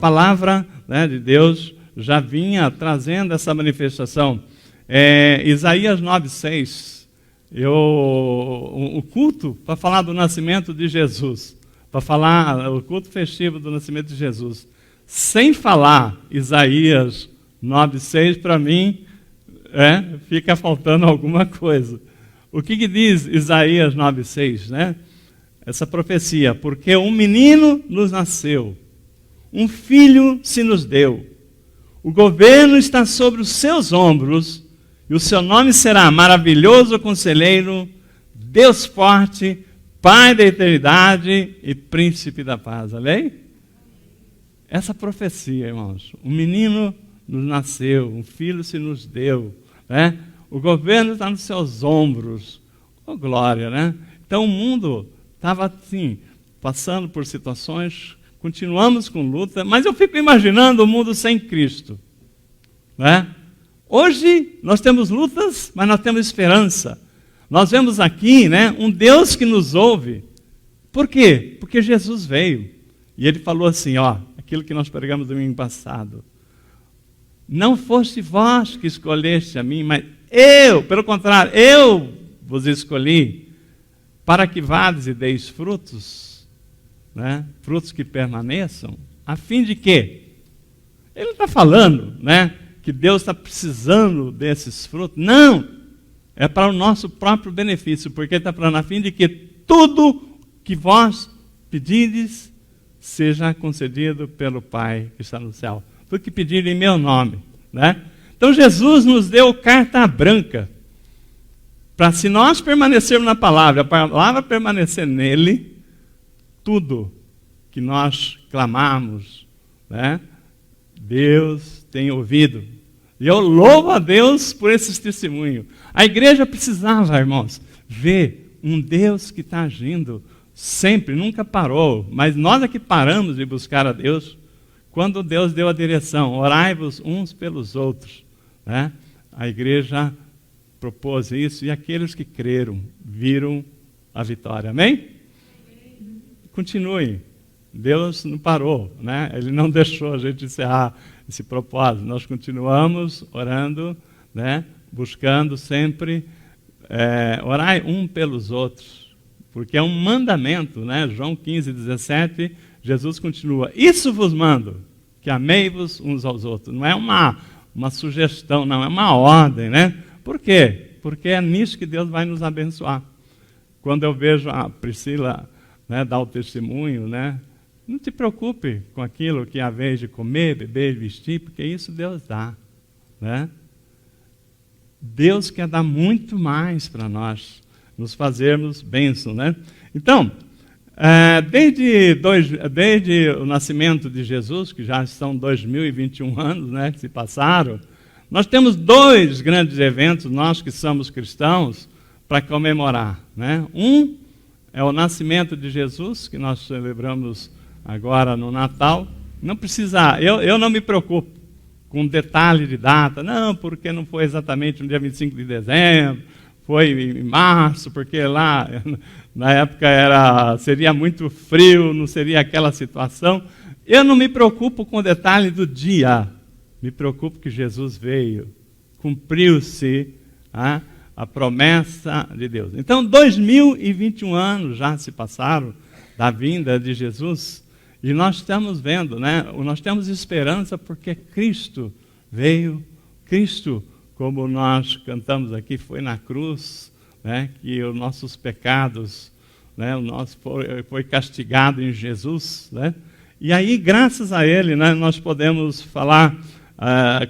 palavra, né, de Deus já vinha trazendo essa manifestação. Isaías 9:6, o culto para falar do nascimento de Jesus, para falar o culto festivo do nascimento de Jesus, sem falar Isaías 9:6, para mim, fica faltando alguma coisa. O que diz Isaías 9:6, né? Essa profecia: porque um menino nos nasceu, um filho se nos deu, o governo está sobre os seus ombros, e o seu nome será Maravilhoso Conselheiro, Deus Forte, Pai da Eternidade e Príncipe da Paz. Amém? Essa profecia, irmãos, um menino nos nasceu, um filho se nos deu, né? O governo está nos seus ombros. Oh, glória, né? Então o mundo estava assim, passando por situações, continuamos com luta, mas eu fico imaginando o mundo sem Cristo, né? Hoje nós temos lutas, mas nós temos esperança. Nós vemos aqui, né, um Deus que nos ouve. Por quê? Porque Jesus veio. E ele falou assim, aquilo que nós pregamos no domingo passado: não foste vós que escolheste a mim, mas pelo contrário, eu vos escolhi para que vades e deis frutos, né? Frutos que permaneçam, a fim de quê? Ele não está falando, né, que Deus está precisando desses frutos. Não! É para o nosso próprio benefício, porque ele está falando a fim de que tudo que vós pedides seja concedido pelo Pai que está no céu. Tudo que pedirem em meu nome, né? Então Jesus nos deu carta branca para, se nós permanecermos na palavra, a palavra permanecer nele, tudo que nós clamarmos, né, Deus tem ouvido. E eu louvo a Deus por esses testemunhos. A igreja precisava, irmãos, ver um Deus que está agindo sempre, nunca parou. Mas nós é que paramos de buscar a Deus quando Deus deu a direção: orai-vos uns pelos outros, né? A igreja propôs isso, e aqueles que creram viram a vitória. Amém? Continue. Deus não parou, né? Ele não deixou a gente encerrar esse propósito. Nós continuamos orando, né? Buscando sempre orar um pelos outros, porque é um mandamento, né? João 15:17, Jesus continua: isso vos mando, que amei-vos uns aos outros. Não é uma sugestão, não, é uma ordem, né? Por quê? Porque é nisso que Deus vai nos abençoar. Quando eu vejo a Priscila, né, dar o testemunho, né? Não te preocupe com aquilo que é a vez de comer, beber e vestir, porque isso Deus dá, né? Deus quer dar muito mais para nós, nos fazermos bênção, né? Então, desde o nascimento de Jesus, que já são 2021 anos, né, que se passaram, nós temos 2 grandes eventos, nós que somos cristãos, para comemorar, né? Um é o nascimento de Jesus, que nós celebramos agora no Natal. Não precisa, eu não me preocupo com detalhe de data, não, porque não foi exatamente no dia 25 de dezembro, foi em março, porque lá, na época, seria muito frio, não seria aquela situação. Eu não me preocupo com o detalhe do dia, me preocupo que Jesus veio, cumpriu-se a promessa de Deus. Então, 2021 anos já se passaram da vinda de Jesus, e nós estamos vendo, né? Nós temos esperança porque Cristo veio, Cristo, como nós cantamos aqui, foi na cruz, né, que os nossos pecados, né, foi castigado em Jesus, né? E aí, graças a Ele, né, nós podemos falar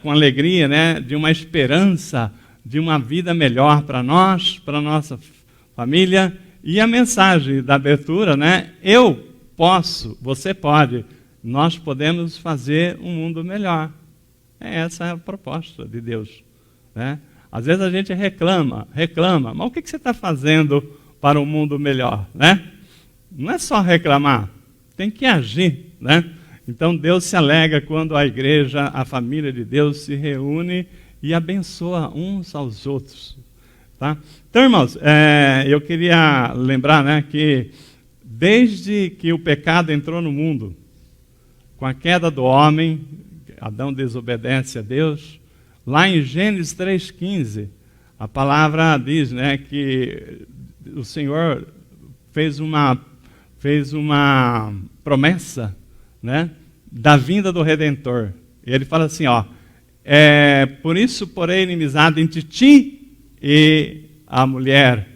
com alegria, né, de uma esperança, de uma vida melhor para nós, para a nossa família. E a mensagem da abertura, né, eu posso, você pode, nós podemos fazer um mundo melhor. Essa é a proposta de Deus, né? Às vezes a gente reclama, mas o que você está fazendo para um mundo melhor, né? Não é só reclamar, tem que agir, né? Então Deus se alegra quando a igreja, a família de Deus se reúne e abençoa uns aos outros, tá? Então, irmãos, eu queria lembrar, né, que desde que o pecado entrou no mundo, com a queda do homem, Adão desobedece a Deus. Lá em Gênesis 3,15, a palavra diz, né, que o Senhor fez uma promessa, né, da vinda do Redentor. E ele fala assim, ó, por isso porém inimizade entre ti e a mulher,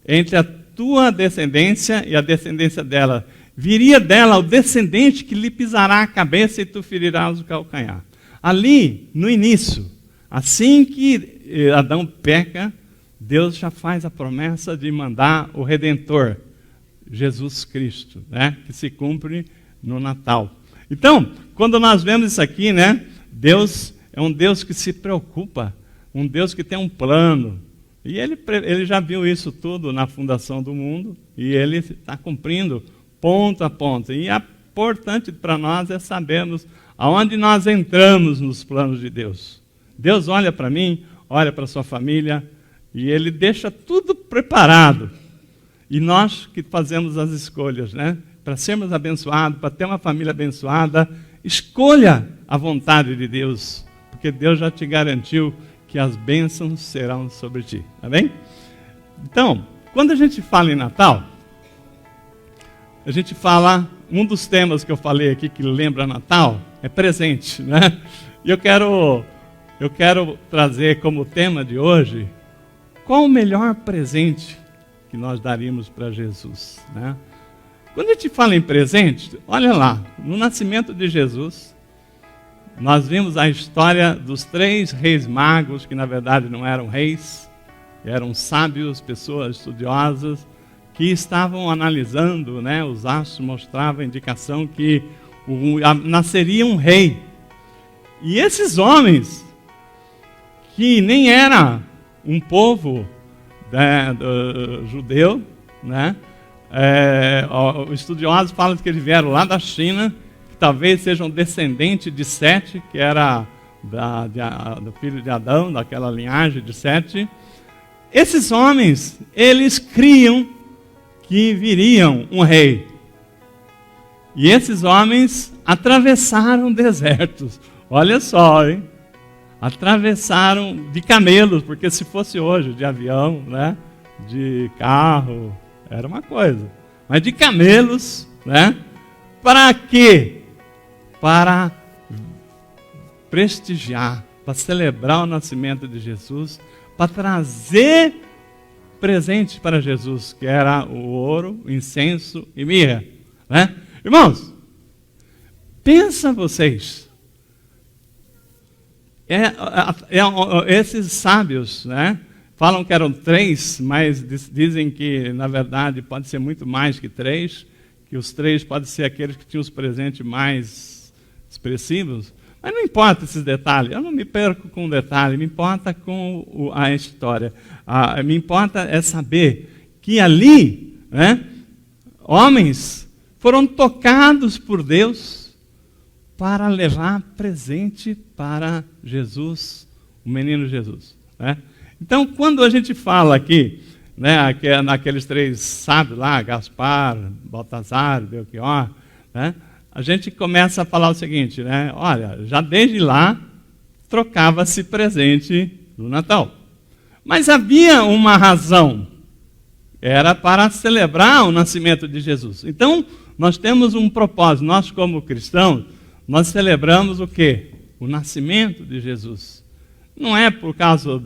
entre a tua descendência e a descendência dela. Viria dela o descendente que lhe pisará a cabeça e tu ferirás o calcanhar. Ali, no início, assim que Adão peca, Deus já faz a promessa de mandar o Redentor, Jesus Cristo, né, que se cumpre no Natal. Então, quando nós vemos isso aqui, né, Deus é um Deus que se preocupa, um Deus que tem um plano. E ele já viu isso tudo na fundação do mundo, e ele está cumprindo ponto a ponto. E é importante para nós é sabermos aonde nós entramos nos planos de Deus. Deus olha para mim, olha para a sua família, e Ele deixa tudo preparado. E nós que fazemos as escolhas, né? Para sermos abençoados, para ter uma família abençoada, escolha a vontade de Deus, porque Deus já te garantiu que as bênçãos serão sobre ti. Amém? Então, quando a gente fala em Natal, a gente fala, um dos temas que eu falei aqui que lembra Natal, é presente, né? E eu quero trazer como tema de hoje, qual o melhor presente que nós daríamos para Jesus, né? Quando a gente fala em presente, olha lá, no nascimento de Jesus, nós vimos a história dos 3 reis magos, que na verdade não eram reis, eram sábios, pessoas estudiosas, que estavam analisando, né, os astros mostravam a indicação que nasceria um rei. E esses homens, que nem era um povo judeu, né, os estudiosos falam que eles vieram lá da China, que talvez sejam descendentes de Sete, que era do filho de Adão, daquela linhagem de Sete. Esses homens, eles criam que viriam um rei. E esses homens atravessaram desertos. Olha só, hein? Atravessaram de camelos, porque se fosse hoje de avião, né, de carro, era uma coisa. Mas de camelos, né? Para quê? Para prestigiar, para celebrar o nascimento de Jesus, para trazer presente para Jesus, que era o ouro, o incenso e mirra, né? Irmãos, pensa vocês, esses sábios, né, falam que eram 3, mas dizem que na verdade pode ser muito mais que 3, que os 3 podem ser aqueles que tinham os presentes mais expressivos. Mas não importa esses detalhes, eu não me perco com o detalhe, me importa com a história. Me importa é saber que ali, né, homens foram tocados por Deus para levar presente para Jesus, o menino Jesus, né? Então, quando a gente fala aqui, né, naqueles 3 sábios lá, Gaspar, Baltazar, Belchior, né, a gente começa a falar o seguinte, né? Olha, já desde lá trocava-se presente no Natal. Mas havia uma razão, era para celebrar o nascimento de Jesus. Então, nós temos um propósito, nós como cristãos, nós celebramos o quê? O nascimento de Jesus. Não é por causa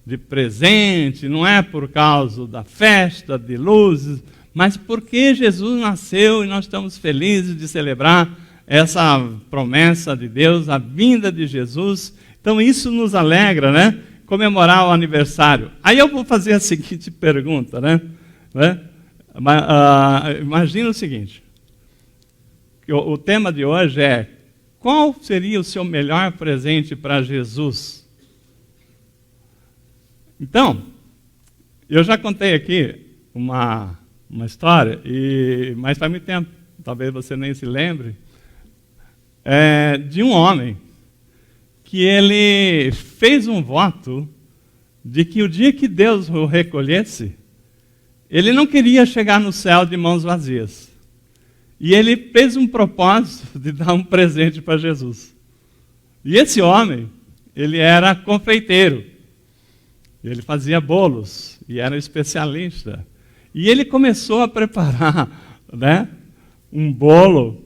de presente, não é por causa da festa, de luzes, mas porque Jesus nasceu e nós estamos felizes de celebrar essa promessa de Deus, a vinda de Jesus. Então isso nos alegra, né? Comemorar o aniversário. Aí eu vou fazer a seguinte pergunta, né? Imagina o seguinte, o tema de hoje é: qual seria o seu melhor presente para Jesus? Então, eu já contei aqui uma história, mas faz muito tempo, talvez você nem se lembre, de um homem que ele fez um voto de que o dia que Deus o recolhesse, ele não queria chegar no céu de mãos vazias. E ele fez um propósito de dar um presente para Jesus. E esse homem, ele era confeiteiro. Ele fazia bolos e era especialista. E ele começou a preparar, né, um bolo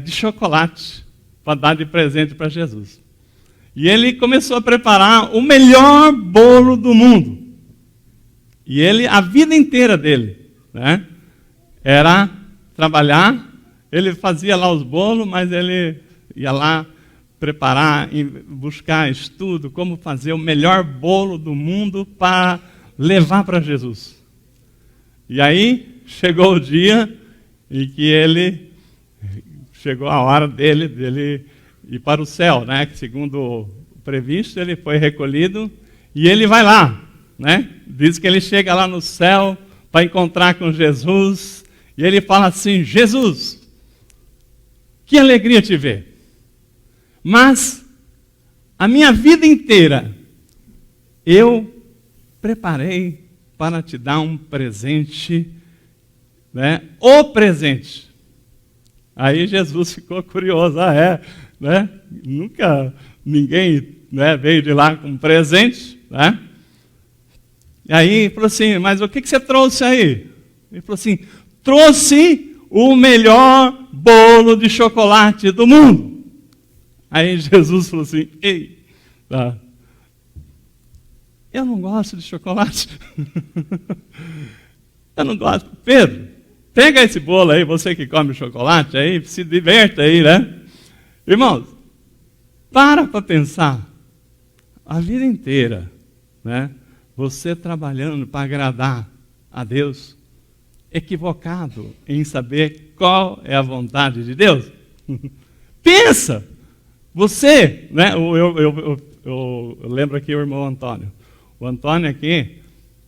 de chocolate para dar de presente para Jesus. E ele começou a preparar o melhor bolo do mundo. E ele, a vida inteira dele, né, era trabalhar. Ele fazia lá os bolos, mas ele ia lá preparar e buscar estudo, como fazer o melhor bolo do mundo para levar para Jesus. E aí chegou o dia em que chegou a hora dele ir para o céu, né? Que segundo o previsto, ele foi recolhido e ele vai lá, né? Diz que ele chega lá no céu para encontrar com Jesus e ele fala assim: Jesus, que alegria te ver. Mas a minha vida inteira eu preparei para te dar um presente, né? O presente. Aí Jesus ficou curioso, né? Nunca ninguém, né, veio de lá com um presente, né? E aí falou assim: mas o que você trouxe aí? Ele falou assim: trouxe o melhor bolo de chocolate do mundo. Aí Jesus falou assim: ei, tá, eu não gosto de chocolate. Eu não gosto. Pedro, pega esse bolo aí, você que come chocolate aí, se divirta aí, né? Irmãos, para pensar. A vida inteira, né, você trabalhando para agradar a Deus, equivocado em saber qual é a vontade de Deus. Pensa! Você, né, eu lembro aqui o irmão Antônio. O Antônio aqui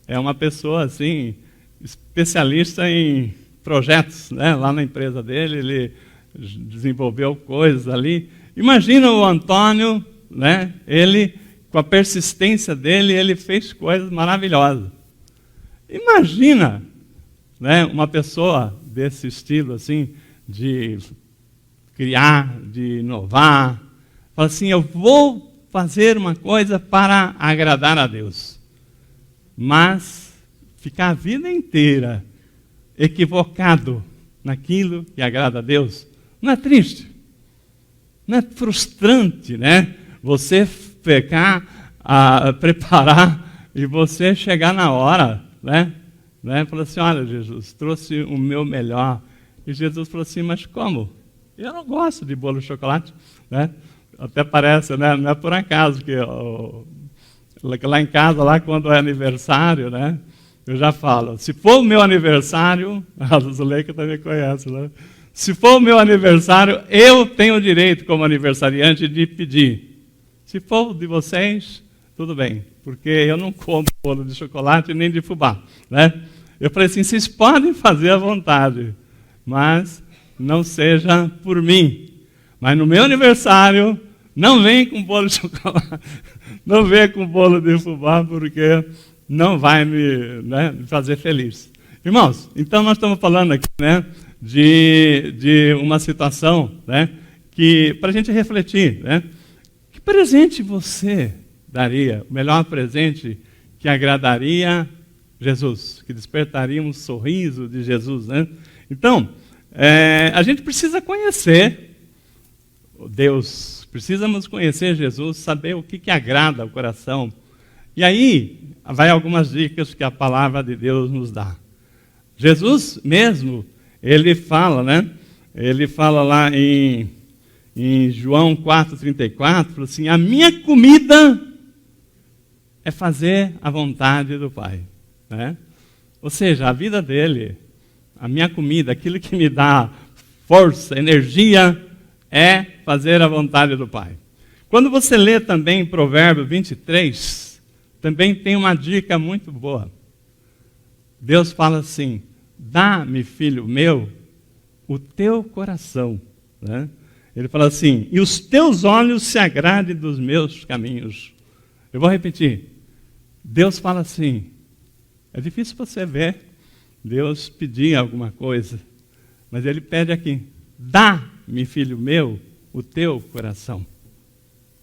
é uma pessoa assim, especialista em projetos, né? Lá na empresa dele, ele desenvolveu coisas ali. Imagina o Antônio, né? Ele, com a persistência dele, ele fez coisas maravilhosas. Imagina, né, uma pessoa desse estilo assim, de criar, de inovar. Fala assim: eu vou fazer uma coisa para agradar a Deus. Mas ficar a vida inteira equivocado naquilo que agrada a Deus, não é triste? Não é frustrante, né? Você ficar a preparar e você chegar na hora, né? Falar assim: olha, Jesus, trouxe o meu melhor. E Jesus falou assim: mas como? Eu não gosto de bolo de chocolate, né? Até parece, né? Não é por acaso que lá em casa, lá quando é aniversário, né? Eu já falo: se for o meu aniversário, a Zuleika também conhece, né? Se for o meu aniversário, eu tenho o direito, como aniversariante, de pedir. Se for o de vocês, tudo bem, porque eu não como bolo de chocolate nem de fubá, né? Eu falei assim: vocês podem fazer à vontade, mas não seja por mim. Mas no meu aniversário, não vem com bolo de chocolate, não venha com bolo de fubá, porque não vai me fazer feliz. Irmãos, então nós estamos falando aqui, né, de uma situação, né, que para a gente refletir, né? Que presente você daria, o melhor presente que agradaria Jesus, que despertaria um sorriso de Jesus, né? Então, a gente precisa conhecer Deus, precisamos conhecer Jesus, saber o que agrada ao coração. E aí, vai algumas dicas que a palavra de Deus nos dá. Jesus mesmo, ele fala, né? Ele fala lá em João 4,34, assim: a minha comida é fazer a vontade do Pai, né? Ou seja, a vida dele, a minha comida, aquilo que me dá força, energia, é fazer a vontade do Pai. Quando você lê também Provérbios 23, também tem uma dica muito boa. Deus fala assim: dá-me, filho meu, o teu coração, né? Ele fala assim: e os teus olhos se agradem dos meus caminhos. Eu vou repetir. Deus fala assim. É difícil você ver Deus pedir alguma coisa, Mas ele pede aqui: dá-me, filho meu, o teu coração,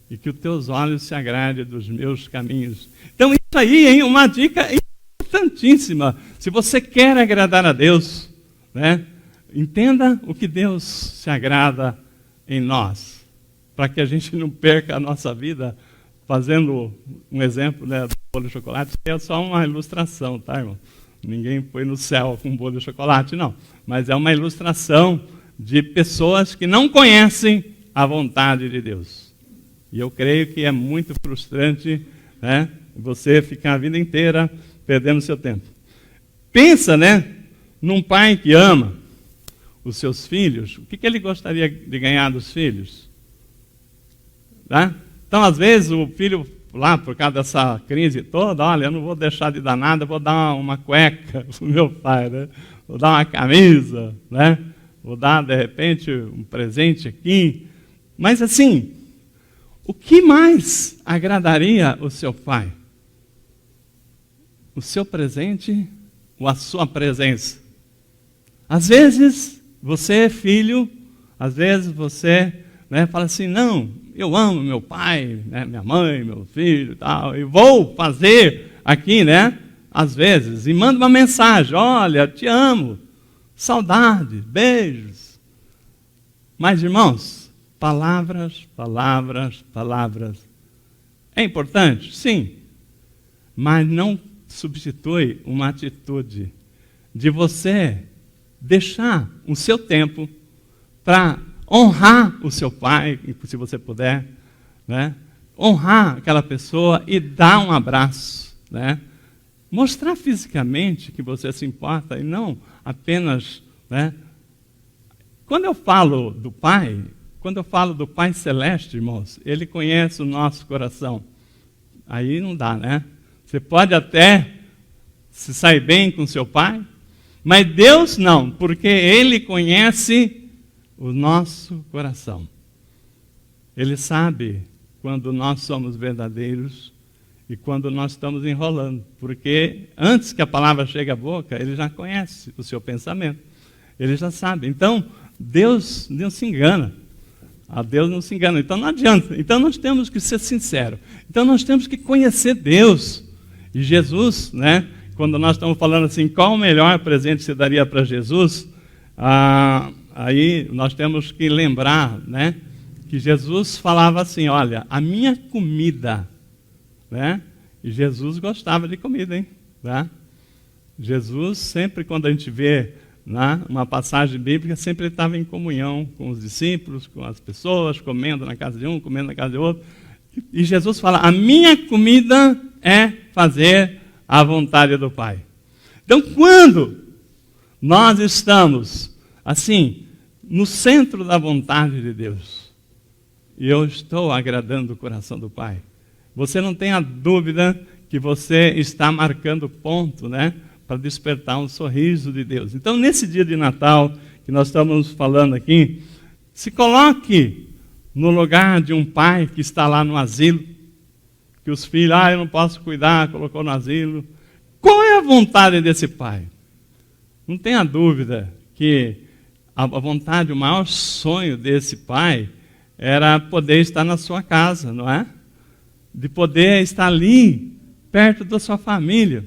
e que os teus olhos se agradem dos meus caminhos. Então isso aí, hein, uma dica importantíssima. Se você quer agradar a Deus, né, entenda o que Deus se agrada em nós, para que a gente não perca a nossa vida fazendo um exemplo, né, do bolo de chocolate. É só uma ilustração, tá, irmão? Ninguém foi no céu com bolo de chocolate, não. Mas é uma ilustração de pessoas que não conhecem a vontade de Deus. E eu creio que é muito frustrante, né, você ficar a vida inteira perdendo seu tempo. Pensa, né, num pai que ama os seus filhos. O que ele gostaria de ganhar dos filhos? Tá? Então, às vezes, o filho, lá, por causa dessa crise toda, olha, eu não vou deixar de dar nada, vou dar uma cueca para o meu pai, né? Vou dar uma camisa, né? Vou dar, de repente, um presente aqui. Mas, assim, o que mais agradaria o seu pai? O seu presente ou a sua presença? Às vezes, você é filho, às vezes você, né, fala assim, não, eu amo meu pai, né, minha mãe, meu filho e tal, e vou fazer aqui, né, às vezes, e manda uma mensagem, olha, te amo, saudade, beijos. Mas, irmãos, palavras, palavras, palavras. É importante? Sim. Mas não substitui uma atitude de você deixar o seu tempo para honrar o seu pai, se você puder, né? Honrar aquela pessoa e dar um abraço, né? Mostrar fisicamente que você se importa e não apenas, né? Quando eu falo do Pai Celeste, irmãos, Ele conhece o nosso coração. Aí não dá, né? Você pode até se sair bem com seu pai, mas Deus não, porque Ele conhece o nosso coração. Ele sabe quando nós somos verdadeiros e quando nós estamos enrolando, porque antes que a palavra chegue à boca, Ele já conhece o seu pensamento. Ele já sabe. Então, Deus não se engana. A Deus não se engana. Então, não adianta. Então, nós temos que ser sinceros. Então, nós temos que conhecer Deus. E Jesus, né? Quando nós estamos falando assim, qual o melhor presente você daria para Jesus? Aí nós temos que lembrar, né, que Jesus falava assim, olha, a minha comida, né? E Jesus gostava de comida, hein? Tá? Jesus sempre, quando a gente vê, né, uma passagem bíblica, sempre ele estava em comunhão com os discípulos, com as pessoas, comendo na casa de um, comendo na casa de outro. E Jesus fala, a minha comida é fazer a vontade do Pai. Então, quando nós estamos, assim, no centro da vontade de Deus, e eu estou agradando o coração do Pai, você não tenha dúvida que você está marcando ponto, né, para despertar um sorriso de Deus. Então, nesse dia de Natal, que nós estamos falando aqui, se coloque no lugar de um pai que está lá no asilo, que os filhos, eu não posso cuidar, colocou no asilo. Qual é a vontade desse pai? Não tenha dúvida que a vontade, o maior sonho desse pai era poder estar na sua casa, não é? De poder estar ali, perto da sua família.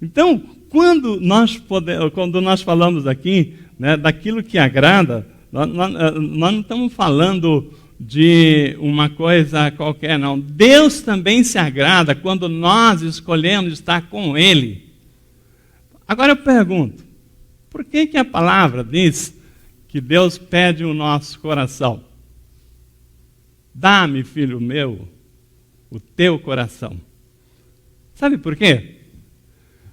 Então, quando nós falamos aqui, né, daquilo que agrada, nós não estamos falando de uma coisa qualquer, não. Deus também se agrada quando nós escolhemos estar com Ele. Agora eu pergunto, por que a palavra diz que Deus pede o nosso coração? Dá-me, filho meu, o teu coração. Sabe por quê?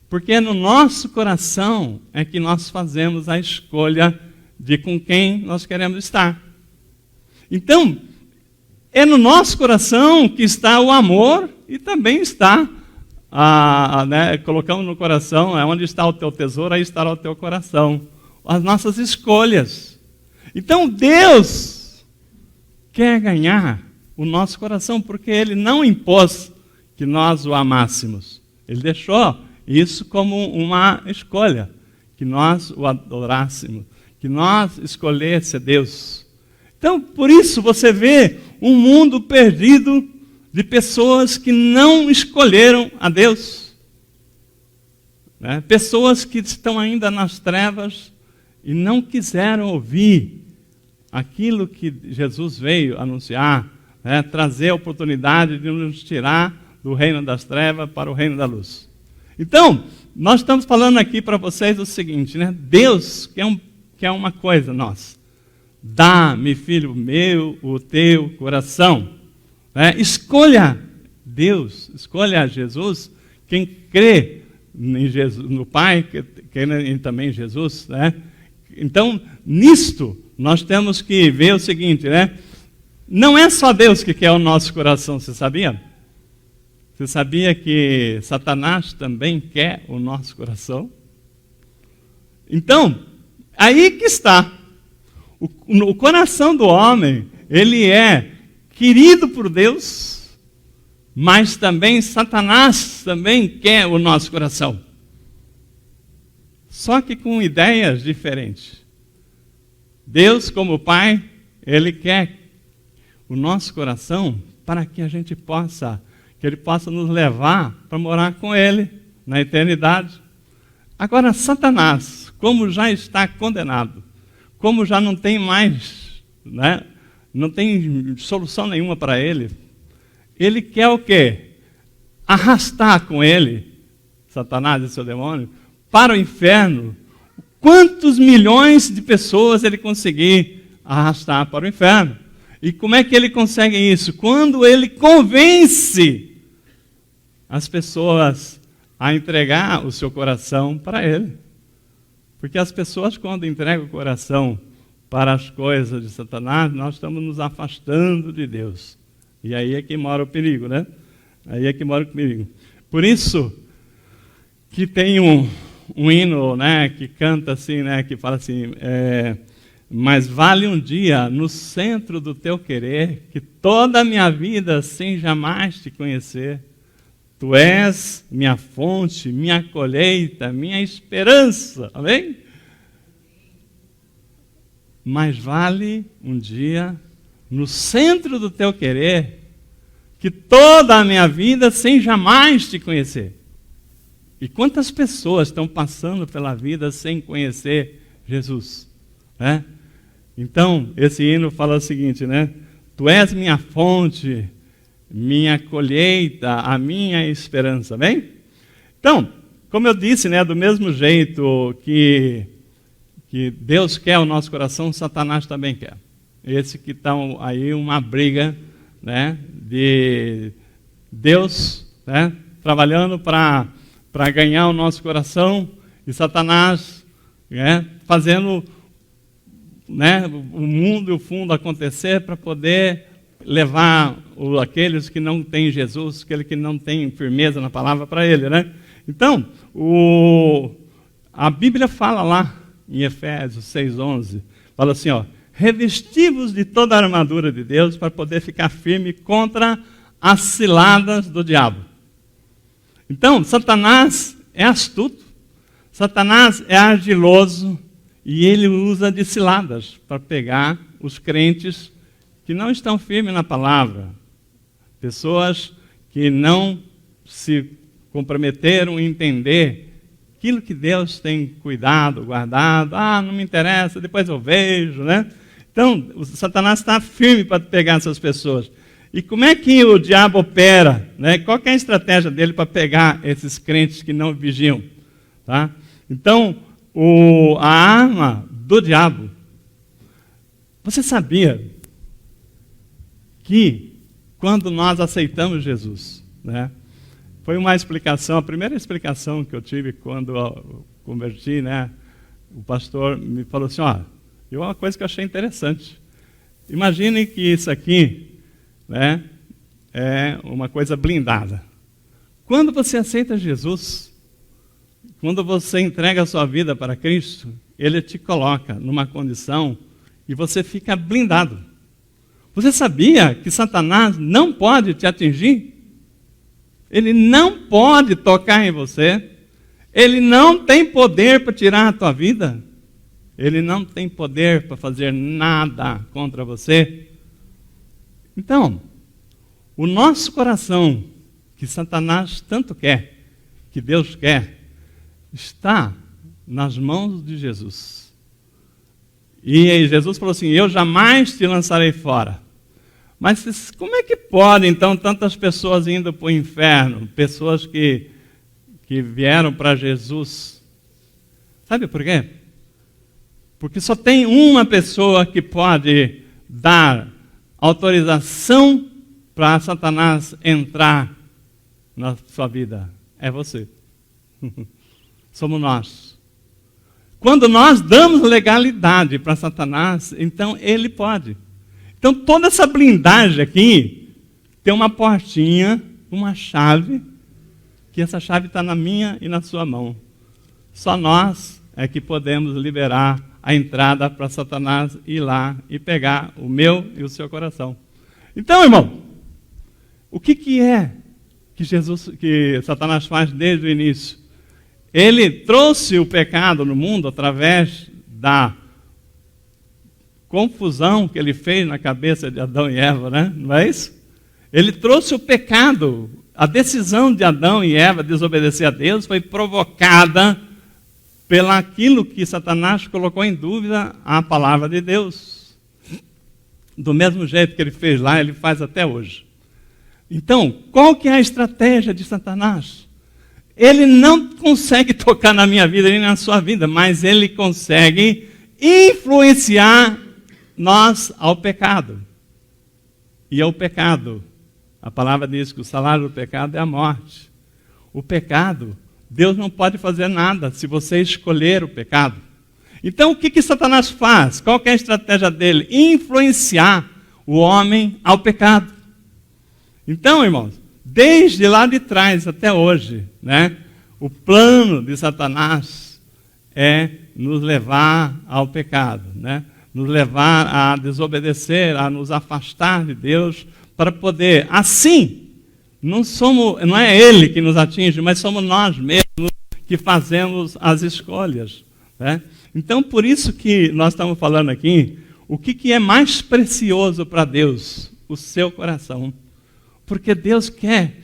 Porque no nosso coração é que nós fazemos a escolha de com quem nós queremos estar. Então, é no nosso coração que está o amor e também está, né, colocamos no coração, é onde está o teu tesouro, aí estará o teu coração. As nossas escolhas. Então, Deus quer ganhar o nosso coração, porque Ele não impôs que nós o amássemos. Ele deixou isso como uma escolha, que nós o adorássemos, que nós escolhesse Deus. Então, por isso você vê um mundo perdido de pessoas que não escolheram a Deus. Né? Pessoas que estão ainda nas trevas e não quiseram ouvir aquilo que Jesus veio anunciar, né? Trazer a oportunidade de nos tirar do reino das trevas para o reino da luz. Então, nós estamos falando aqui para vocês o seguinte, né? Deus quer uma coisa nossa. Dá-me, filho meu, o teu coração. Escolha Deus, escolha Jesus. Quem crê em Jesus, no Pai, crê também em Jesus, né? Então, nisto, nós temos que ver o seguinte, né? Não é só Deus que quer o nosso coração, você sabia? Você sabia que Satanás também quer o nosso coração? Então, aí que está. O coração do homem, ele é querido por Deus, mas também Satanás também quer o nosso coração. Só que com ideias diferentes. Deus, como Pai, Ele quer o nosso coração para que a gente possa, que Ele possa nos levar para morar com Ele na eternidade. Agora, Satanás, como já está condenado, como já não tem mais, né, não tem solução nenhuma para ele, ele quer o quê? Arrastar com ele, Satanás e seu demônio, para o inferno, quantos milhões de pessoas ele conseguir arrastar para o inferno. E como é que ele consegue isso? Quando ele convence as pessoas a entregar o seu coração para ele. Porque as pessoas, quando entregam o coração para as coisas de Satanás, nós estamos nos afastando de Deus. E aí é que mora o perigo, né? Aí é que mora o perigo. Por isso que tem um hino, né, que canta assim, né, que fala assim, mas vale um dia no centro do teu querer, que toda a minha vida sem jamais te conhecer. Tu és minha fonte, minha colheita, minha esperança. Amém? Mas vale um dia no centro do teu querer, que toda a minha vida sem jamais te conhecer. E quantas pessoas estão passando pela vida sem conhecer Jesus? Né? Então, esse hino fala o seguinte, né? Tu és minha fonte, minha colheita, a minha esperança, bem? Então, como eu disse, né, do mesmo jeito que Deus quer o nosso coração, Satanás também quer. Esse que está aí uma briga, né, de Deus, né, trabalhando para ganhar o nosso coração e Satanás, né, fazendo, né, o mundo e o fundo acontecer para poder levar aqueles que não têm Jesus, aqueles que não têm firmeza na palavra para ele, né? Então, a Bíblia fala lá em Efésios 6:11, fala assim, ó, revesti-vos de toda a armadura de Deus para poder ficar firme contra as ciladas do diabo. Então, Satanás é astuto, Satanás é ardiloso e ele usa de ciladas para pegar os crentes que não estão firmes na palavra, pessoas que não se comprometeram em entender aquilo que Deus tem cuidado, guardado. Não me interessa, depois eu vejo, né? Então, o Satanás está firme para pegar essas pessoas. E como é que o diabo opera? Né? Qual que é a estratégia dele para pegar esses crentes que não vigiam? Tá? Então, a arma do diabo, você sabia que quando nós aceitamos Jesus, né, foi uma explicação, a primeira explicação que eu tive quando eu converti, né, o pastor me falou assim, uma coisa que eu achei interessante. Imagine que isso aqui, né, é uma coisa blindada. Quando você aceita Jesus, quando você entrega a sua vida para Cristo, Ele te coloca numa condição e você fica blindado. Você sabia que Satanás não pode te atingir? Ele não pode tocar em você. Ele não tem poder para tirar a tua vida. ele não tem poder para fazer nada contra você. Então, o nosso coração, que Satanás tanto quer, que Deus quer, está nas mãos de Jesus. E Jesus falou assim: eu jamais te lançarei fora. Mas como é que pode, então, tantas pessoas indo para o inferno? Pessoas que vieram para Jesus. Sabe por quê? Porque só tem uma pessoa que pode dar autorização para Satanás entrar na sua vida. É você. Somos nós. Quando nós damos legalidade para Satanás, então ele pode. Então toda essa blindagem aqui tem uma portinha, uma chave, que essa chave está na minha e na sua mão. Só nós é que podemos liberar a entrada para Satanás ir lá e pegar o meu e o seu coração. Então, irmão, o que é que Satanás faz desde o início? Ele trouxe o pecado no mundo através da confusão que ele fez na cabeça de Adão e Eva, né? Não é isso? Ele trouxe o pecado. A decisão de Adão e Eva desobedecer a Deus foi provocada pelaquilo que Satanás colocou em dúvida a palavra de Deus. Do mesmo jeito que ele fez lá, ele faz até hoje. Então, qual que é a estratégia de Satanás? Ele não consegue tocar na minha vida nem na sua vida, mas ele consegue influenciar nós ao pecado. E é o pecado. A palavra diz que o salário do pecado é a morte. O pecado, Deus não pode fazer nada se você escolher o pecado. Então, o que Satanás faz? Qual que é a estratégia dele? Influenciar o homem ao pecado. Então, irmãos, desde lá de trás até hoje, né, o plano de Satanás é nos levar ao pecado, né, nos levar a desobedecer, a nos afastar de Deus, para poder, assim, não é Ele que nos atinge, mas somos nós mesmos que fazemos as escolhas, né? Então, por isso que nós estamos falando aqui, o que é mais precioso para Deus? O seu coração. Porque Deus quer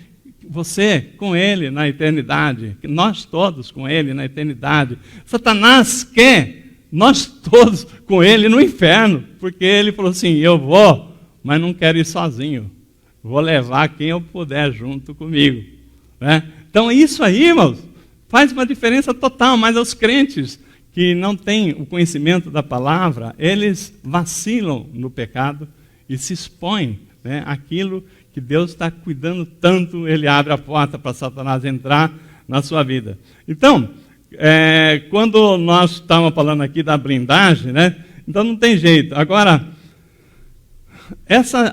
você com Ele na eternidade, nós todos com Ele na eternidade. Satanás quer nós todos com Ele no inferno, porque Ele falou assim: eu vou, mas não quero ir sozinho. Vou levar quem eu puder junto comigo, né? Então isso aí, irmãos, faz uma diferença total. Mas os crentes que não têm o conhecimento da palavra, eles vacilam no pecado e se expõem, né, àquilo que Deus está cuidando tanto. Ele abre a porta para Satanás entrar na sua vida. Então, quando nós estávamos falando aqui da blindagem, né, então não tem jeito. Agora,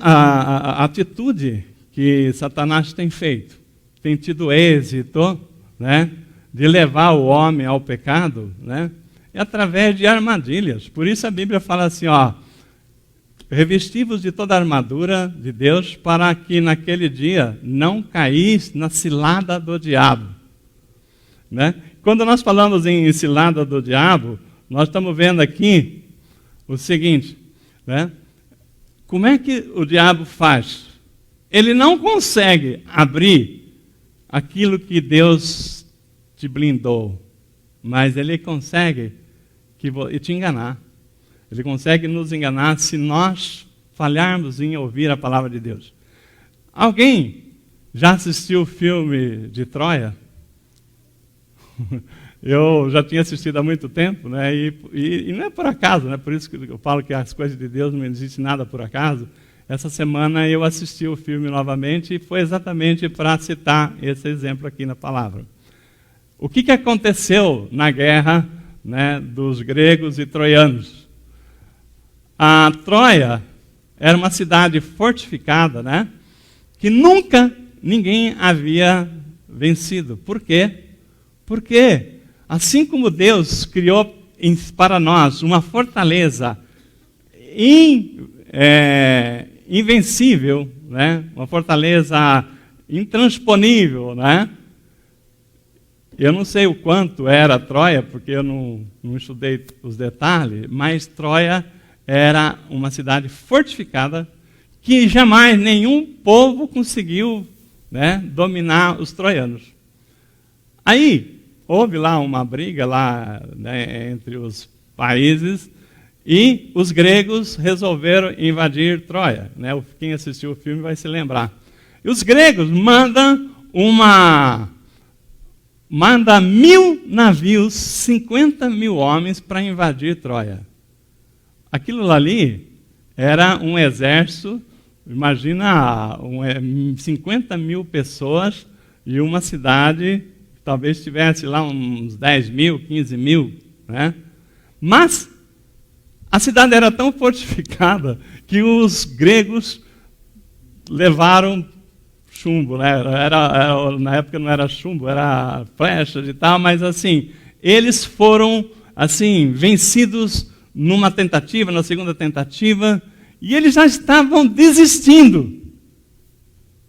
a atitude que Satanás tem feito, tem tido êxito, né, de levar o homem ao pecado, né, é através de armadilhas. Por isso a Bíblia fala assim, ó: revesti-vos de toda a armadura de Deus, para que naquele dia não caís na cilada do diabo. Né? Quando nós falamos em cilada do diabo, nós estamos vendo aqui o seguinte, né? Como é que o diabo faz? Ele não consegue abrir aquilo que Deus te blindou, mas ele consegue te enganar. Ele consegue nos enganar se nós falharmos em ouvir a palavra de Deus. Alguém já assistiu o filme de Troia? Eu já tinha assistido há muito tempo, né? E não é por acaso, né? Por isso que eu falo que as coisas de Deus não existem nada por acaso. Essa semana eu assisti o filme novamente e foi exatamente para citar esse exemplo aqui na palavra. O que aconteceu na guerra, né, dos gregos e troianos? A Troia era uma cidade fortificada, né, que nunca ninguém havia vencido. Por quê? Porque, assim como Deus criou para nós uma fortaleza invencível, né, uma fortaleza intransponível, né, Eu não sei o quanto era Troia, porque eu não estudei os detalhes, mas Troia era uma cidade fortificada que jamais nenhum povo conseguiu, né, dominar os troianos. Aí, houve lá uma briga lá, né, entre os países e os gregos resolveram invadir Troia. Né? Quem assistiu o filme vai se lembrar. E os gregos mandam 1.000 navios, 50.000 homens para invadir Troia. Aquilo ali era um exército, imagina 50.000 pessoas e uma cidade, talvez tivesse lá uns 10.000, 15.000, né? Mas a cidade era tão fortificada que os gregos levaram chumbo, né? Na época não era chumbo, era flechas e tal, mas assim, eles foram assim vencidos numa tentativa, na segunda tentativa, e eles já estavam desistindo.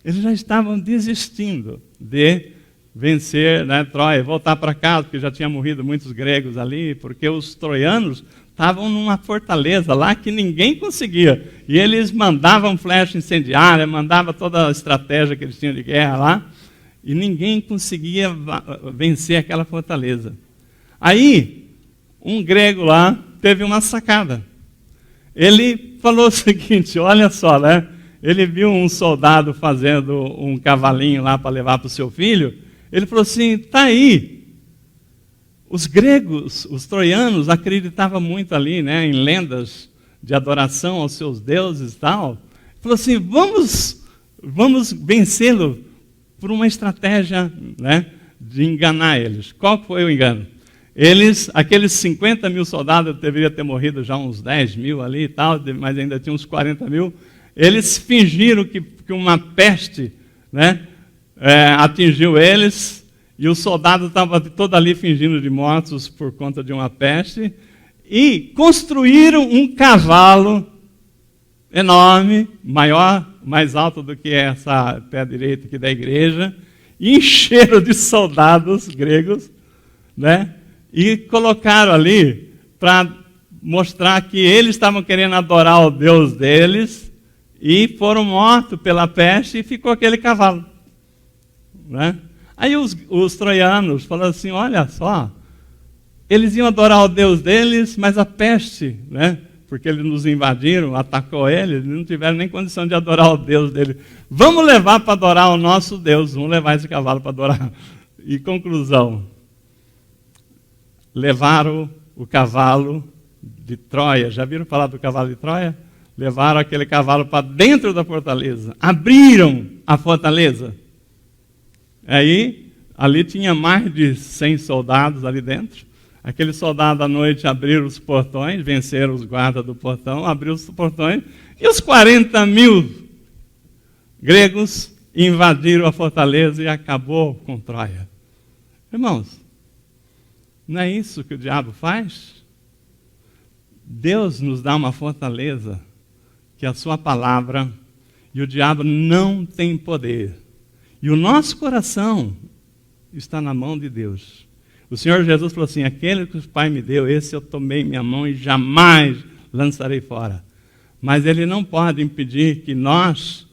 Eles já estavam desistindo de vencer, né, Troia, voltar para casa, porque já tinha morrido muitos gregos ali, porque os troianos estavam numa fortaleza lá que ninguém conseguia. E eles mandavam flecha incendiária, mandavam toda a estratégia que eles tinham de guerra lá, e ninguém conseguia vencer aquela fortaleza. Aí, um grego lá teve uma sacada. Ele falou o seguinte, olha só, né? Ele viu um soldado fazendo um cavalinho lá para levar para o seu filho. Ele falou assim, tá aí. Os gregos, os troianos, acreditavam muito ali, né, em lendas de adoração aos seus deuses e tal. Ele falou assim, vamos vencê-lo por uma estratégia, né, de enganar eles. Qual foi o engano? Aqueles 50.000 soldados, deveriam ter morrido já uns 10.000 ali e tal, mas ainda tinha uns 40.000. Eles fingiram que uma peste, né, atingiu eles, e os soldados estavam todos ali fingindo de mortos por conta de uma peste, e construíram um cavalo enorme, maior, mais alto do que essa pé direito aqui da igreja, e encheram de soldados gregos, né? E colocaram ali para mostrar que eles estavam querendo adorar o Deus deles e foram mortos pela peste e ficou aquele cavalo. Né? Aí os troianos falaram assim, olha só, eles iam adorar o Deus deles, mas a peste, né? Porque eles nos invadiram, atacou eles, não tiveram nem condição de adorar o Deus deles. Vamos levar para adorar o nosso Deus, vamos levar esse cavalo para adorar. E conclusão, levaram o cavalo de Troia. Já viram falar do cavalo de Troia? Levaram aquele cavalo para dentro da fortaleza. Abriram a fortaleza. Aí, ali tinha mais de 100 soldados ali dentro. Aqueles soldados à noite abriram os portões, venceram os guardas do portão, abriram os portões, e os 40.000 gregos invadiram a fortaleza e acabou com Troia. Irmãos, não é isso que o diabo faz? Deus nos dá uma fortaleza, que é a sua palavra, e o diabo não tem poder. E o nosso coração está na mão de Deus. O Senhor Jesus falou assim, aquele que o Pai me deu, esse eu tomei em minha mão e jamais lançarei fora. Mas Ele não pode impedir que nós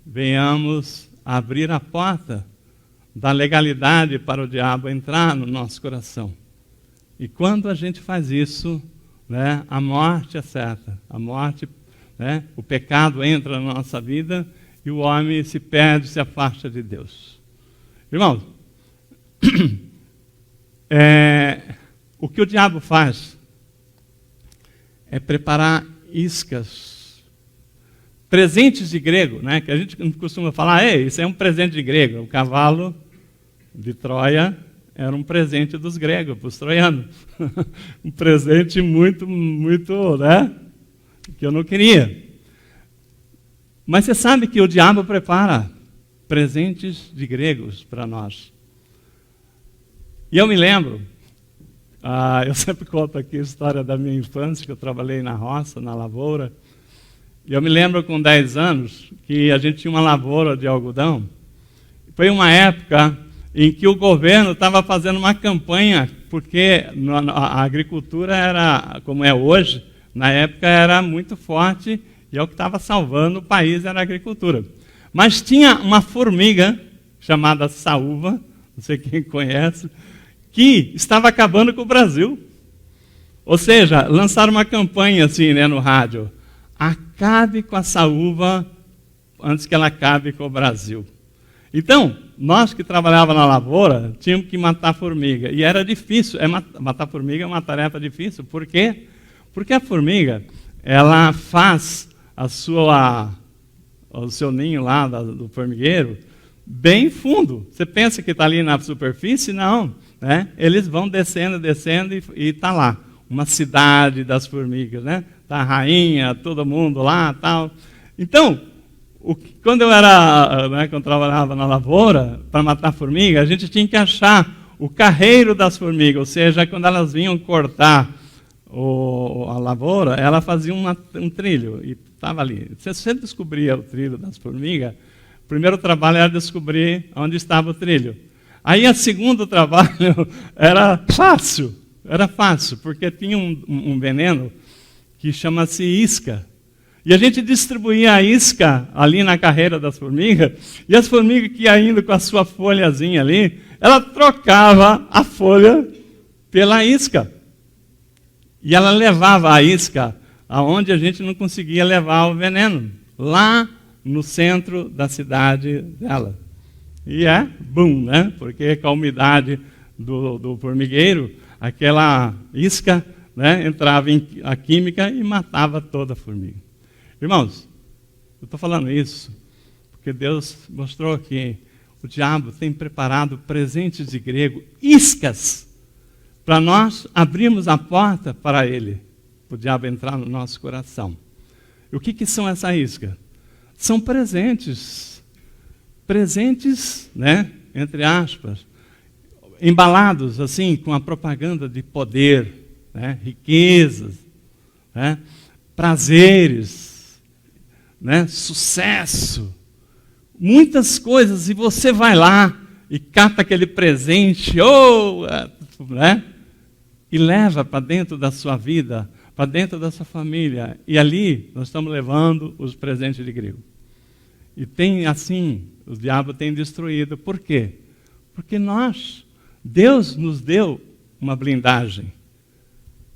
venhamos abrir a porta da legalidade para o diabo entrar no nosso coração. E quando a gente faz isso, né, a morte é certa. A morte, né, o pecado entra na nossa vida e o homem se perde, se afasta de Deus. Irmãos, o que o diabo faz é preparar iscas, presentes de grego, né, que a gente costuma falar, isso é um presente de grego. O cavalo de Troia era um presente dos gregos, para os troianos. Um presente muito, muito, né, que eu não queria. Mas você sabe que o diabo prepara presentes de gregos para nós. E eu me lembro, eu sempre conto aqui a história da minha infância, que eu trabalhei na roça, na lavoura. E eu me lembro com 10 anos que a gente tinha uma lavoura de algodão. Foi uma época em que o governo estava fazendo uma campanha, porque a agricultura era, como é hoje, na época era muito forte, e é o que estava salvando o país, era a agricultura. Mas tinha uma formiga, chamada saúva, não sei quem conhece, que estava acabando com o Brasil. Ou seja, lançaram uma campanha assim, né, no rádio: acabe com a saúva antes que ela acabe com o Brasil. Então, nós que trabalhávamos na lavoura, tínhamos que matar formiga. E era difícil. Matar formiga é uma tarefa difícil. Por quê? Porque a formiga, ela faz o seu ninho lá do formigueiro bem fundo. Você pensa que está ali na superfície? Não. Né? Eles vão descendo e está lá. Uma cidade das formigas. Né? Está a rainha, todo mundo lá, tal. Então, quando eu trabalhava na lavoura, para matar formiga, a gente tinha que achar o carreiro das formigas, ou seja, quando elas vinham cortar a lavoura, ela fazia um trilho, e estava ali. Você descobria o trilho das formigas, o primeiro trabalho era descobrir onde estava o trilho. Aí, o segundo trabalho era fácil, porque tinha um veneno que chama-se isca. E a gente distribuía a isca ali na carreira das formigas, e as formigas que iam indo com a sua folhazinha ali, ela trocava a folha pela isca. E ela levava a isca aonde a gente não conseguia levar o veneno, lá no centro da cidade dela. E boom, né? Porque com a umidade do formigueiro, aquela isca, né, entrava a química e matava toda a formiga. Irmãos, eu estou falando isso porque Deus mostrou que o diabo tem preparado presentes de grego, iscas, para nós abrirmos a porta para ele, para o diabo entrar no nosso coração. E o que são essas iscas? São presentes, né, entre aspas, embalados assim com a propaganda de poder, né, riquezas, né, prazeres, né, sucesso, muitas coisas, e você vai lá e cata aquele presente, né, e leva para dentro da sua vida, para dentro da sua família, e ali nós estamos levando os presentes de grego. E tem assim, o diabo tem destruído. Por quê? Porque Deus nos deu uma blindagem,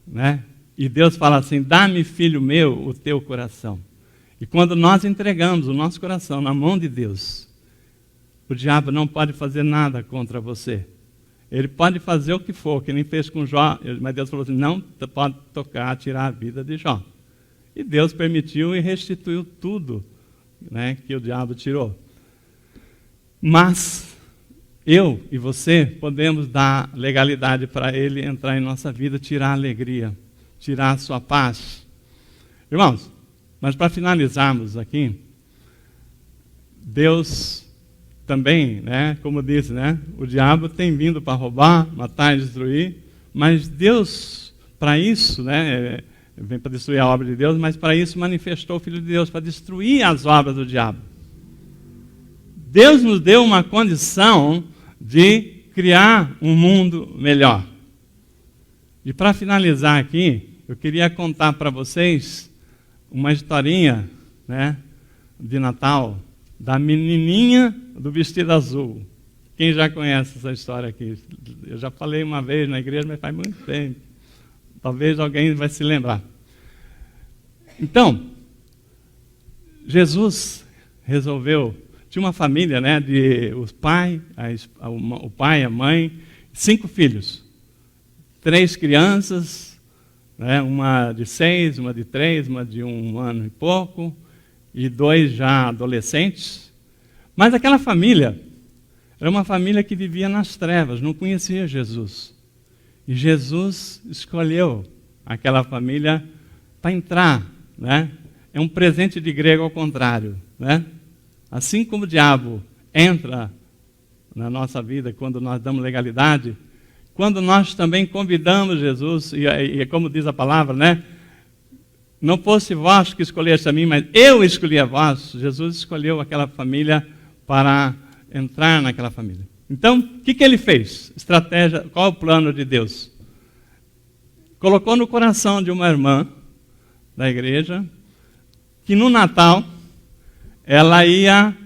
né? E Deus fala assim: dá-me, filho meu, o teu coração. E quando nós entregamos o nosso coração na mão de Deus, o diabo não pode fazer nada contra você. Ele pode fazer o que for, que nem fez com Jó, mas Deus falou assim: não pode tocar, tirar a vida de Jó. E Deus permitiu e restituiu tudo, né, que o diabo tirou. Mas eu e você podemos dar legalidade para ele entrar em nossa vida, tirar a alegria, tirar a sua paz. Irmãos, mas para finalizarmos aqui, Deus também, né, como disse, né, o diabo tem vindo para roubar, matar e destruir, mas Deus, para isso, né, vem para destruir a obra de Deus, mas para isso manifestou o Filho de Deus, para destruir as obras do diabo. Deus nos deu uma condição de criar um mundo melhor. E para finalizar aqui, eu queria contar para vocês uma historinha, né, de Natal, da menininha do vestido azul. Quem já conhece essa história aqui? Eu já falei uma vez na igreja, mas faz muito tempo. Talvez alguém vai se lembrar. Então, Jesus resolveu... Tinha uma família, né, o pai, a mãe, 5 filhos. 3 crianças, né, uma de 6, uma de 3, uma de 1 ano e pouco, e 2 já adolescentes. Mas aquela família era uma família que vivia nas trevas, não conhecia Jesus. E Jesus escolheu aquela família para entrar, né? É um presente de grego ao contrário, né? Assim como o diabo entra na nossa vida quando nós damos legalidade, quando nós também convidamos Jesus, e como diz a palavra, né? Não fosse vós que escolheste a mim, mas eu escolhi a vós. Jesus escolheu aquela família para entrar naquela família. Então, o que ele fez? Estratégia, qual é o plano de Deus? Colocou no coração de uma irmã da igreja que no Natal ela ia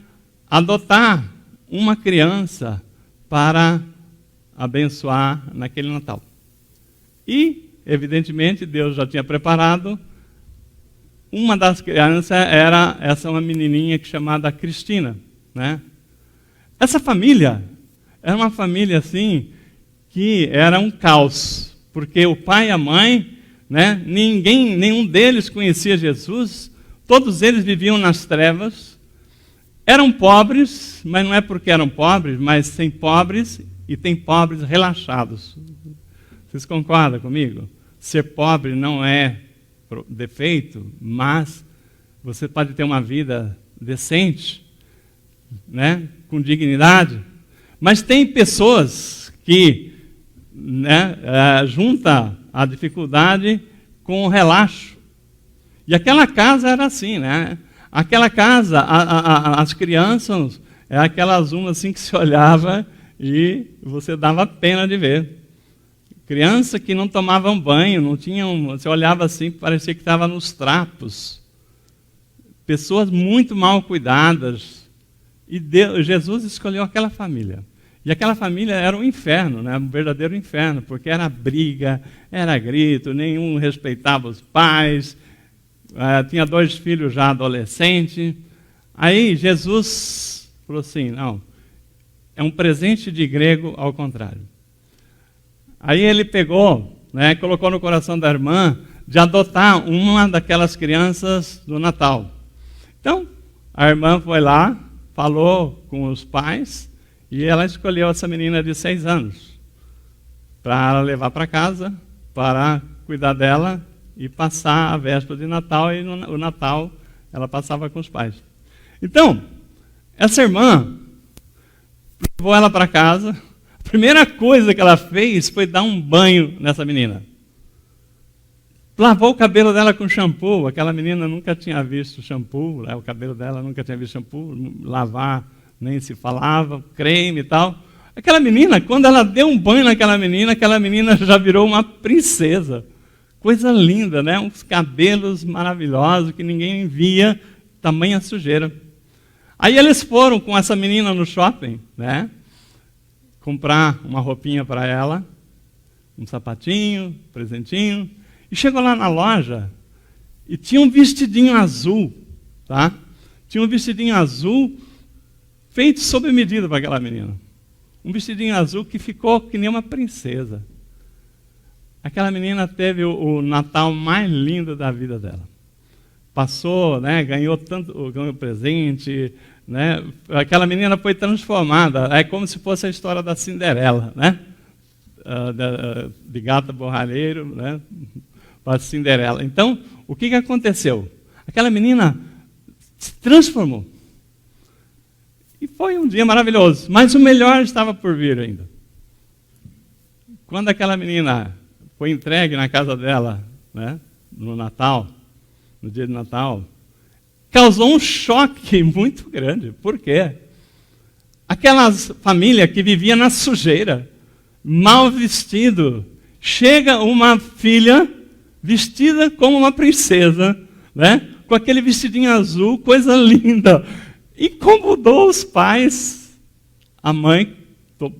adotar uma criança para abençoar naquele Natal. E, evidentemente, Deus já tinha preparado. Uma das crianças era uma menininha chamada Cristina, né? Essa família era uma família assim que era um caos, porque o pai e a mãe, né, nenhum deles conhecia Jesus, todos eles viviam nas trevas, eram pobres, mas não é porque eram pobres, mas tem pobres e tem pobres relaxados. Vocês concordam comigo? Ser pobre não é defeito, mas você pode ter uma vida decente, né, com dignidade. Mas tem pessoas que, né, juntam a dificuldade com o relaxo. E aquela casa era assim, né? Aquela casa, as crianças, aquelas umas assim que se olhava e você dava pena de ver. Criança que não tomavam banho, não tinham, você olhava assim, parecia que estava nos trapos. Pessoas muito mal cuidadas. E Jesus escolheu aquela família. E aquela família era um inferno, né? Um verdadeiro inferno, porque era briga, era grito, nenhum respeitava os pais, tinha 2 filhos já adolescentes. Aí Jesus falou assim, não, é um presente de grego ao contrário. Aí ele pegou, né, colocou no coração da irmã de adotar uma daquelas crianças do Natal. Então, a irmã foi lá, falou com os pais, e ela escolheu essa menina de 6 anos para levar para casa, para cuidar dela e passar a véspera de Natal, e no Natal ela passava com os pais. Então, essa irmã levou ela para casa. A primeira coisa que ela fez foi dar um banho nessa menina. Lavou o cabelo dela com shampoo. Aquela menina nunca tinha visto shampoo, né? O cabelo dela nunca tinha visto shampoo, lavar nem se falava, creme e tal. Aquela menina, quando ela deu um banho naquela menina, aquela menina já virou uma princesa. Coisa linda, né? Uns cabelos maravilhosos que ninguém via, tamanha sujeira. Aí eles foram com essa menina no shopping, né? Comprar uma roupinha para ela, um sapatinho, presentinho. E chegou lá na loja e tinha um vestidinho azul, tá? Tinha um vestidinho azul feito sob medida para aquela menina. Um vestidinho azul que ficou que nem uma princesa. Aquela menina teve o Natal mais lindo da vida dela. Passou, né, ganhou presente, né? Aquela menina foi transformada. É como se fosse a história da Cinderela, né? De gata borralheiro, né? Para Cinderela. Então, o que aconteceu? Aquela menina se transformou. E foi um dia maravilhoso. Mas o melhor estava por vir ainda. Quando aquela menina foi entregue na casa dela, né, no Natal, no dia de Natal, causou um choque muito grande. Por quê? Aquelas famílias que viviam na sujeira, mal vestido, chega uma filha vestida como uma princesa, né, com aquele vestidinho azul, coisa linda. Incomodou os pais. A mãe,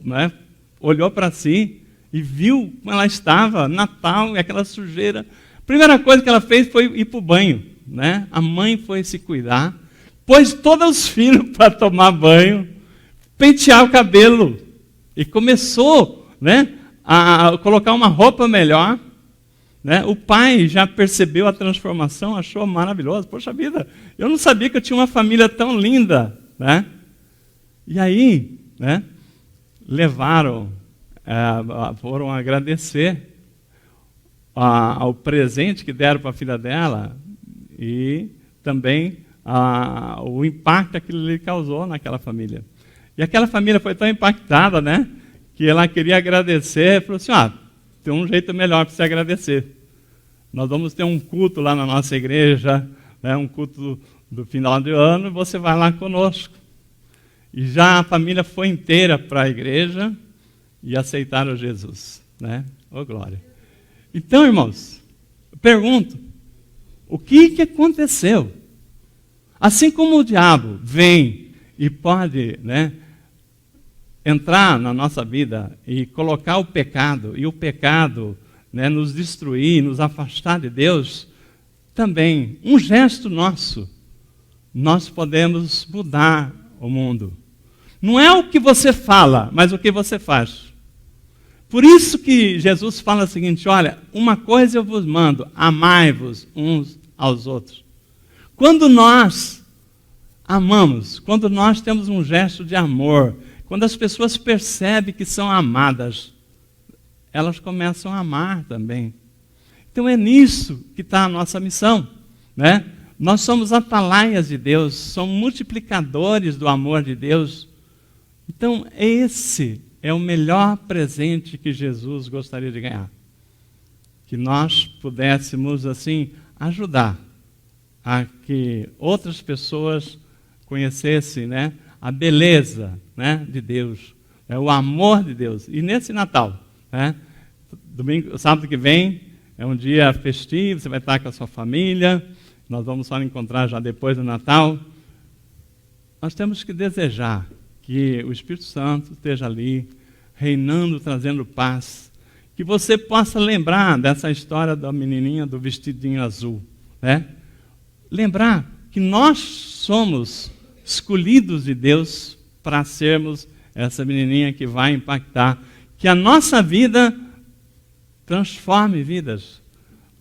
né, olhou para si e viu como ela estava, Natal, e aquela sujeira. A primeira coisa que ela fez foi ir para o banho, né? A mãe foi se cuidar, pôs todos os filhos para tomar banho, pentear o cabelo e começou, né, a colocar uma roupa melhor. Né? O pai já percebeu a transformação, achou maravilhoso. Poxa vida, eu não sabia que eu tinha uma família tão linda. Né? E aí, né, foram agradecer ao presente que deram para a filha dela e também o impacto que aquilo lhe causou naquela família. E aquela família foi tão impactada, né, que ela queria agradecer, falou assim, tem um jeito melhor para você agradecer. Nós vamos ter um culto lá na nossa igreja, né, um culto do final de ano, e você vai lá conosco. e já a família foi inteira para a igreja e aceitaram Jesus, né? Oh, glória! Então, irmãos, eu pergunto, o que aconteceu? Assim como o diabo vem e pode, né, entrar na nossa vida e colocar o pecado, e o pecado, né, nos destruir, nos afastar de Deus, também, um gesto nosso, nós podemos mudar o mundo. Não é o que você fala, mas o que você faz. Por isso que Jesus fala o seguinte: olha, uma coisa eu vos mando, amai-vos uns aos outros. Quando nós amamos, quando nós temos um gesto de amor, quando as pessoas percebem que são amadas, elas começam a amar também. Então é nisso que está a nossa missão, né? Nós somos atalaias de Deus, somos multiplicadores do amor de Deus. Então esse é o melhor presente que Jesus gostaria de ganhar. Que nós pudéssemos, assim, ajudar a que outras pessoas conhecessem, né, a beleza, né, de Deus, o amor de Deus. E nesse Natal, né, sábado que vem, é um dia festivo, você vai estar com a sua família, nós vamos só encontrar já depois do Natal. Nós temos que desejar que o Espírito Santo esteja ali, reinando, trazendo paz, que você possa lembrar dessa história da menininha do vestidinho azul, né? Lembrar que nós somos escolhidos de Deus para sermos essa menininha que vai impactar, que a nossa vida transforme vidas.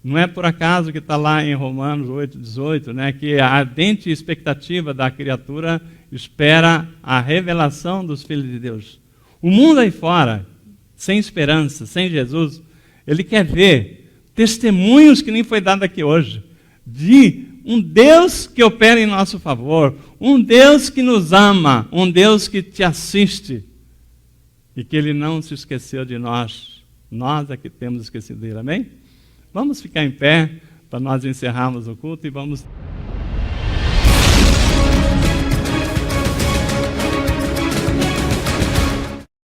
Não é por acaso que está lá em Romanos 8,18, né, que a ardente expectativa da criatura espera a revelação dos filhos de Deus. O mundo aí fora, sem esperança, sem Jesus, ele quer ver testemunhos que nem foi dado aqui hoje, de um Deus que opera em nosso favor, um Deus que nos ama, um Deus que te assiste e que Ele não se esqueceu de nós. Nós é que temos esquecido dele, amém? Vamos ficar em pé para nós encerrarmos o culto e vamos...